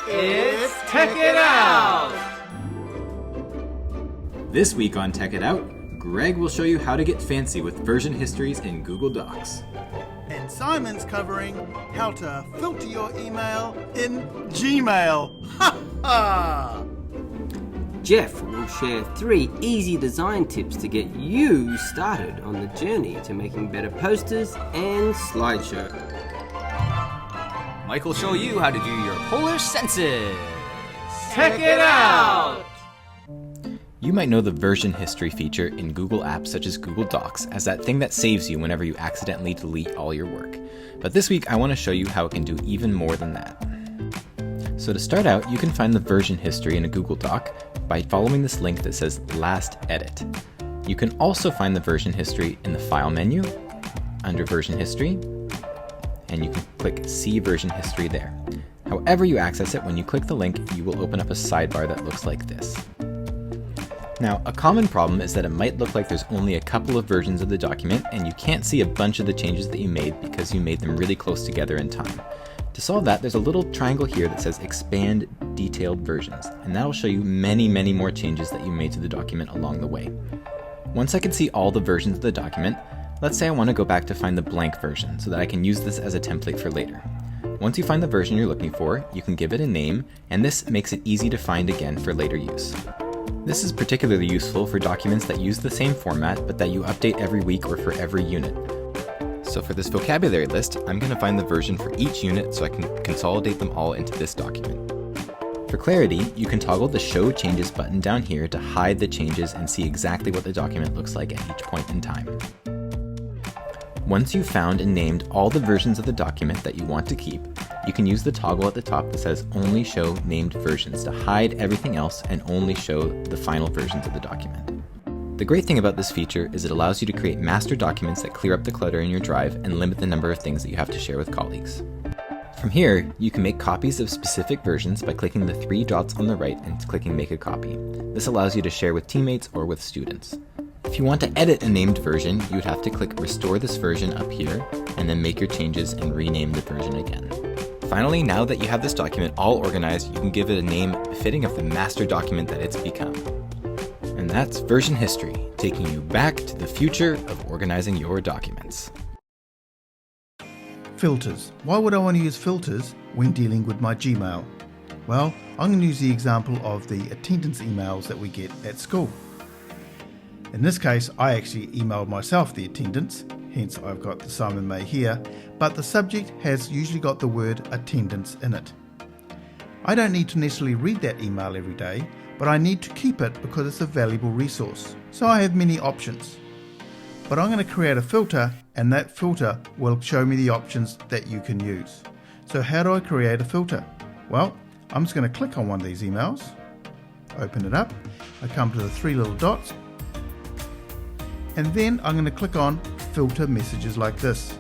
It's Tech It Out! This week on Tech It Out, Greg will show you how to get fancy with version histories in Google Docs. And Simon's covering how to filter your email in Gmail. Ha ha! Jeff will share 3 easy design tips to get you started on the journey to making better posters and slideshow. Mike will show you how to do your Polish Census. Check it out! You might know the version history feature in Google apps such as Google Docs as that thing that saves you whenever you accidentally delete all your work. But this week I want to show you how it can do even more than that. So to start out, you can find the version history in a Google Doc by following this link that says Last Edit. You can also find the version history in the File menu, under Version History, and you can click See Version History there. However you access it, when you click the link, you will open up a sidebar that looks like this. Now, a common problem is that it might look like there's only a couple of versions of the document and you can't see a bunch of the changes that you made because you made them really close together in time. To solve that, there's a little triangle here that says Expand Detailed Versions, and that'll show you many more changes that you made to the document along the way. Once I can see all the versions of the document, let's say I want to go back to find the blank version so that I can use this as a template for later. Once you find the version you're looking for, you can give it a name, and this makes it easy to find again for later use. This is particularly useful for documents that use the same format but that you update every week or for every unit. So for this vocabulary list, I'm going to find the version for each unit so I can consolidate them all into this document. For clarity, you can toggle the Show Changes button down here to hide the changes and see exactly what the document looks like at each point in time. Once you've found and named all the versions of the document that you want to keep, you can use the toggle at the top that says Only Show Named Versions to hide everything else and only show the final versions of the document. The great thing about this feature is it allows you to create master documents that clear up the clutter in your drive and limit the number of things that you have to share with colleagues. From here, you can make copies of specific versions by clicking the 3 dots on the right and clicking Make a Copy. This allows you to share with teammates or with students. If you want to edit a named version, you would have to click Restore this version up here, and then make your changes and rename the version again. Finally, now that you have this document all organized, you can give it a name befitting of the master document that it's become. And that's version history, taking you back to the future of organizing your documents. Filters. Why would I want to use filters when dealing with my Gmail? Well, I'm going to use the example of the attendance emails that we get at school. In this case, I actually emailed myself the attendance, hence I've got the Simon May here, but the subject has usually got the word attendance in it. I don't need to necessarily read that email every day, but I need to keep it because it's a valuable resource. So I have many options. But I'm going to create a filter, and that filter will show me the options that you can use. So how do I create a filter? Well, I'm just going to click on one of these emails, open it up, I come to the 3 little dots, and then I'm going to click on Filter Messages like this.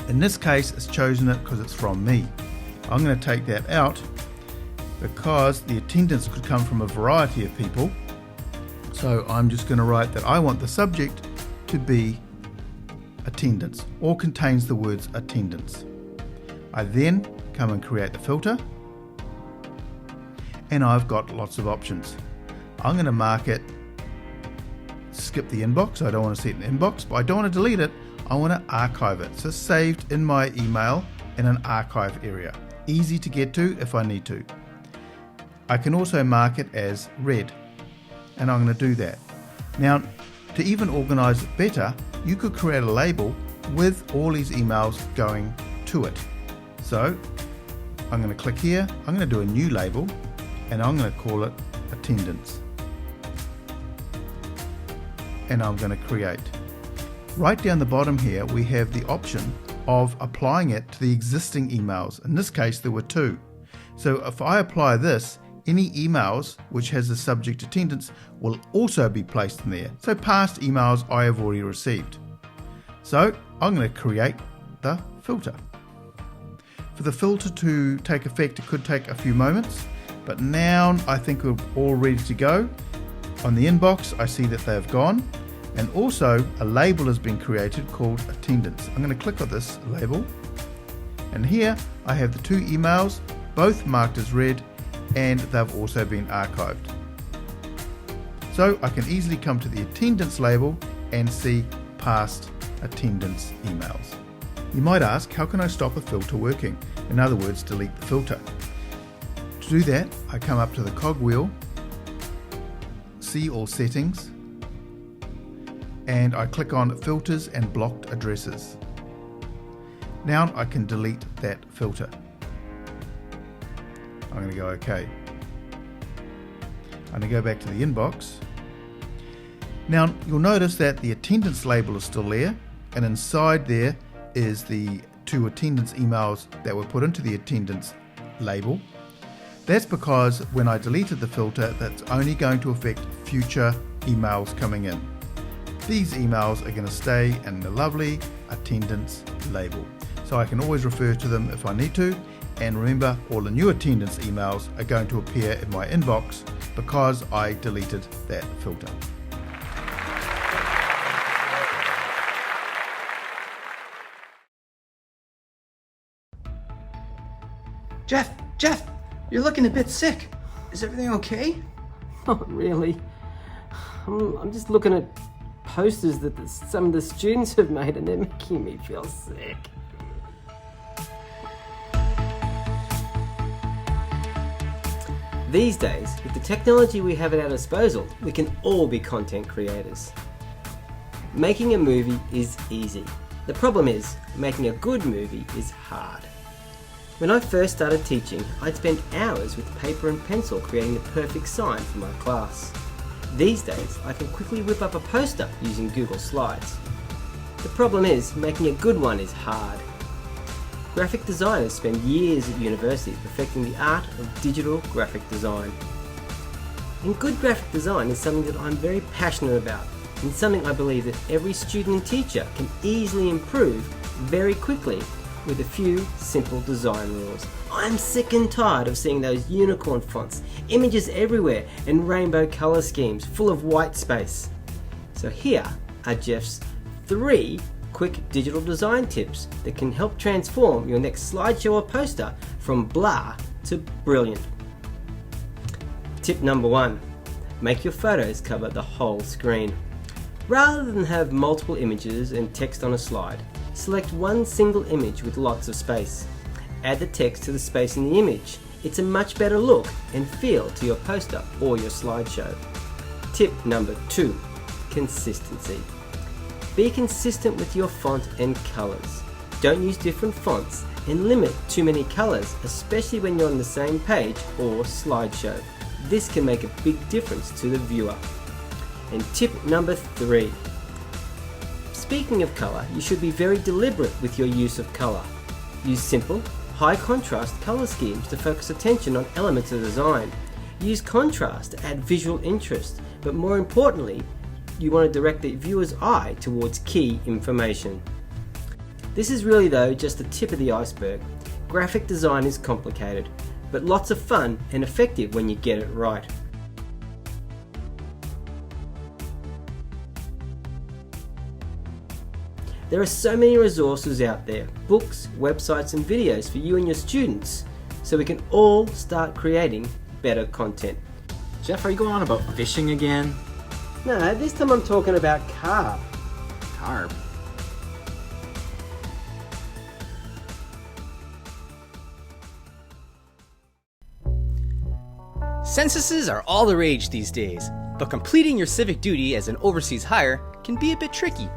In this case, it's chosen it because it's from me. I'm going to take that out because the attendance could come from a variety of people. So I'm just going to write that I want the subject to be attendance or contains the words attendance. I then come and create the filter, and I've got lots of options. I'm going to mark it skip the inbox. I don't want to see it in the inbox, but I don't want to delete it. I want to archive it. So saved in my email in an archive area. Easy to get to if I need to. I can also mark it as read, and I'm going to do that. Now, to even organize it better, you could create a label with all these emails going to it. So I'm going to click here, I'm going to do a new label, and I'm going to call it attendance. And I'm going to create. Right down the bottom here, we have the option of applying it to the existing emails. In this case, there were 2. So if I apply this, any emails which has the subject attendance will also be placed in there. So past emails I have already received. So I'm going to create the filter. For the filter to take effect, it could take a few moments, but now I think we're all ready to go. On the inbox, I see that they've gone, and also a label has been created called attendance. I'm going to click on this label, and here I have the 2 emails both marked as read, and they've also been archived. So I can easily come to the attendance label and see past attendance emails. You might ask, how can I stop a filter working? In other words, delete the filter. To do that, I come up to the cogwheel, see all settings, and I click on filters and blocked addresses. Now I can delete that filter. I'm going to go OK. I'm going to go back to the inbox. Now you'll notice that the attendance label is still there, and inside there is the 2 attendance emails that were put into the attendance label. That's because when I deleted the filter, that's only going to affect future emails coming in. These emails are going to stay in the lovely attendance label, so I can always refer to them if I need to. And remember, all the new attendance emails are going to appear in my inbox because I deleted that filter. Jeff, you're looking a bit sick. Is everything okay? Not really. I'm just looking at posters that some of the students have made and they're making me feel sick. These days, with the technology we have at our disposal, we can all be content creators. Making a movie is easy. The problem is, making a good movie is hard. When I first started teaching, I'd spend hours with paper and pencil creating the perfect sign for my class. These days, I can quickly whip up a poster using Google Slides. The problem is, making a good one is hard. Graphic designers spend years at university perfecting the art of digital graphic design. And good graphic design is something that I'm very passionate about, and something I believe that every student and teacher can easily improve very quickly with a few simple design rules. I'm sick and tired of seeing those unicorn fonts, images everywhere, and rainbow colour schemes full of white space. So here are Jeff's 3 quick digital design tips that can help transform your next slideshow or poster from blah to brilliant. Tip number 1. Make your photos cover the whole screen. Rather than have multiple images and text on a slide, select one single image with lots of space. Add the text to the space in the image. It's a much better look and feel to your poster or your slideshow. Tip number 2. Consistency. Be consistent with your font and colours. Don't use different fonts and limit too many colours, especially when you're on the same page or slideshow. This can make a big difference to the viewer. And tip number 3. Speaking of colour, you should be very deliberate with your use of colour. Use simple, high contrast colour schemes to focus attention on elements of design. Use contrast to add visual interest, but more importantly, you want to direct the viewer's eye towards key information. This is really though just the tip of the iceberg. Graphic design is complicated, but lots of fun and effective when you get it right. There are so many resources out there, books, websites and videos for you and your students, so we can all start creating better content. Jeff, are you going on about fishing again? No, this time I'm talking about carp. Carp? Censuses are all the rage these days, but completing your civic duty as an overseas hire can be a bit tricky.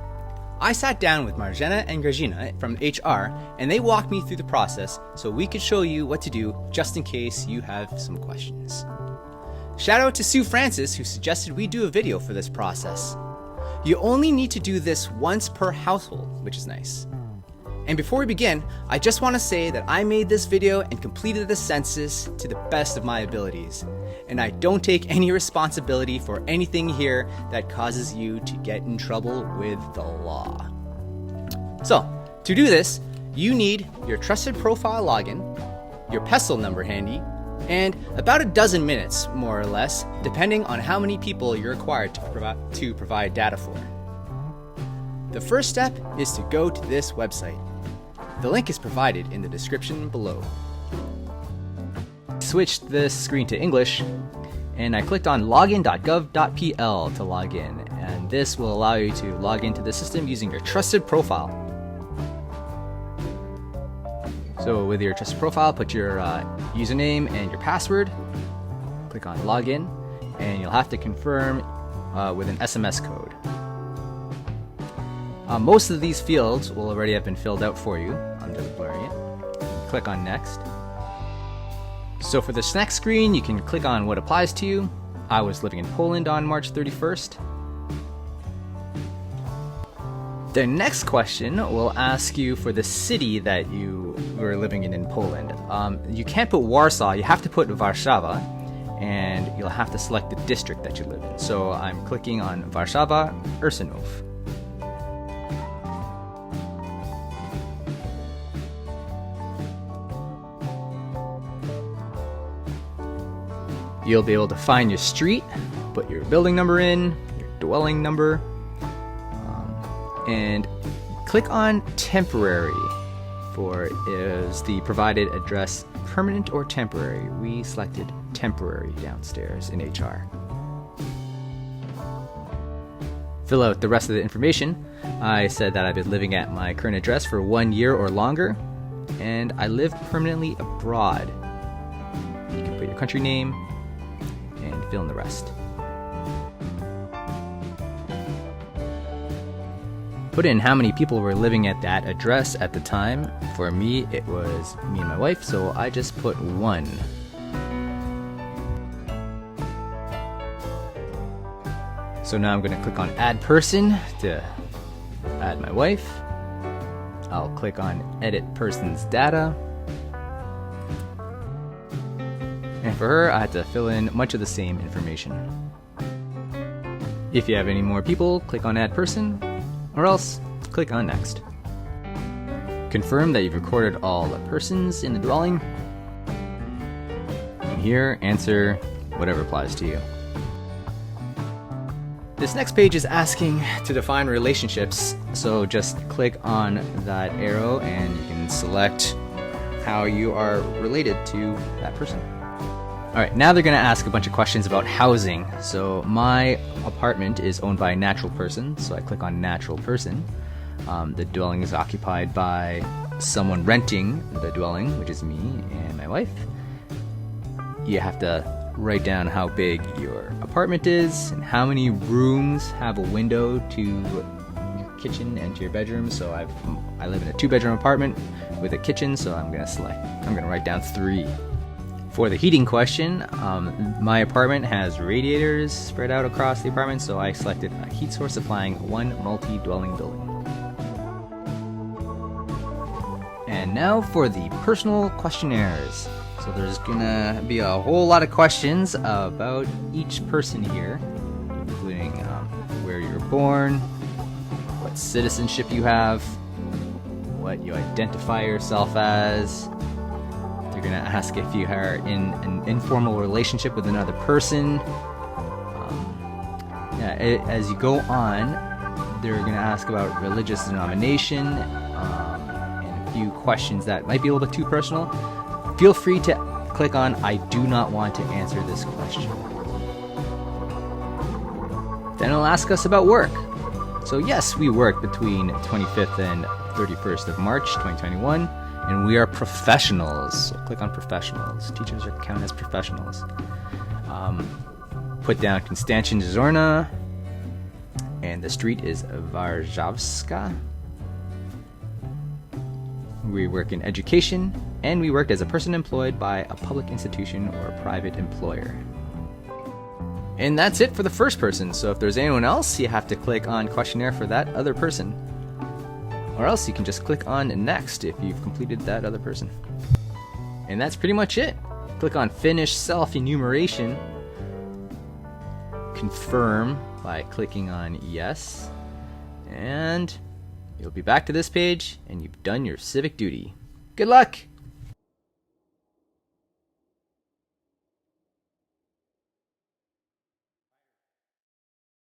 I sat down with Marjana and Grzina from HR, and they walked me through the process so we could show you what to do just in case you have some questions. Shout out to Sue Francis, who suggested we do a video for this process. You only need to do this once per household, which is nice. And before we begin, I just want to say that I made this video and completed the census to the best of my abilities. And I don't take any responsibility for anything here that causes you to get in trouble with the law. So, to do this, you need your trusted profile login, your pestle number handy, and about a dozen minutes, more or less, depending on how many people you're required to provide data for. The first step is to go to this website. The link is provided in the description below. switched this screen to English, and I clicked on login.gov.pl to log in, and this will allow you to log into the system using your trusted profile. So with your trusted profile, put your username and your password, click on login, and you'll have to confirm with an SMS code. Most of these fields will already have been filled out for you. I'm just blurring it. Click on next. So for this next screen, you can click on what applies to you. I was living in Poland on March 31st. The next question will ask you for the city that you were living in Poland. You can't put Warsaw, you have to put Warszawa, and you'll have to select the district that you live in. So I'm clicking on Warszawa, Ursunów. You'll be able to find your street, put your building number in, your dwelling number, and click on temporary for is the provided address permanent or temporary. We selected temporary downstairs in HR. Fill out the rest of the information. I said that I've been living at my current address for 1 year or longer, and I live permanently abroad. You can put your country name and fill in the rest. Put in how many people were living at that address at the time. For me, it was me and my wife, so I just put 1. So now I'm going to click on Add Person to add my wife. I'll click on Edit Person's Data. And for her, I had to fill in much of the same information. If you have any more people, click on Add Person, or else click on Next. Confirm that you've recorded all the persons in the dwelling. And here, answer whatever applies to you. This next page is asking to define relationships, so just click on that arrow and you can select how you are related to that person. Alright, now they're going to ask a bunch of questions about housing. So my apartment is owned by a natural person, so I click on natural person. The dwelling is occupied by someone renting the dwelling, which is me and my wife. You have to write down how big your apartment is and how many rooms have a window to your kitchen and to your bedroom. So I live in a 2-bedroom apartment with a kitchen, so I'm going to write down 3. For the heating question, my apartment has radiators spread out across the apartment, so I selected a heat source supplying 1 multi-dwelling building. And now for the personal questionnaires. So there's gonna be a whole lot of questions about each person here, including where you were born, what citizenship you have, what you identify yourself as. They're going to ask if you are in an informal relationship with another person. As you go on, they're going to ask about religious denomination and a few questions that might be a little bit too personal. Feel free to click on I do not want to answer this question. Then it'll ask us about work. So yes, we work between 25th and 31st of March 2021. And we are professionals. So click on professionals. Teachers are counted as professionals. Put down Konstantin Zorna. And the street is Warszawska. We work in education. And we worked as a person employed by a public institution or a private employer. And that's it for the first person. So if there's anyone else, you have to click on questionnaire for that other person. Or else you can just click on Next if you've completed that other person. And that's pretty much it. Click on Finish Self-Enumeration. Confirm by clicking on Yes. And you'll be back to this page and you've done your civic duty. Good luck!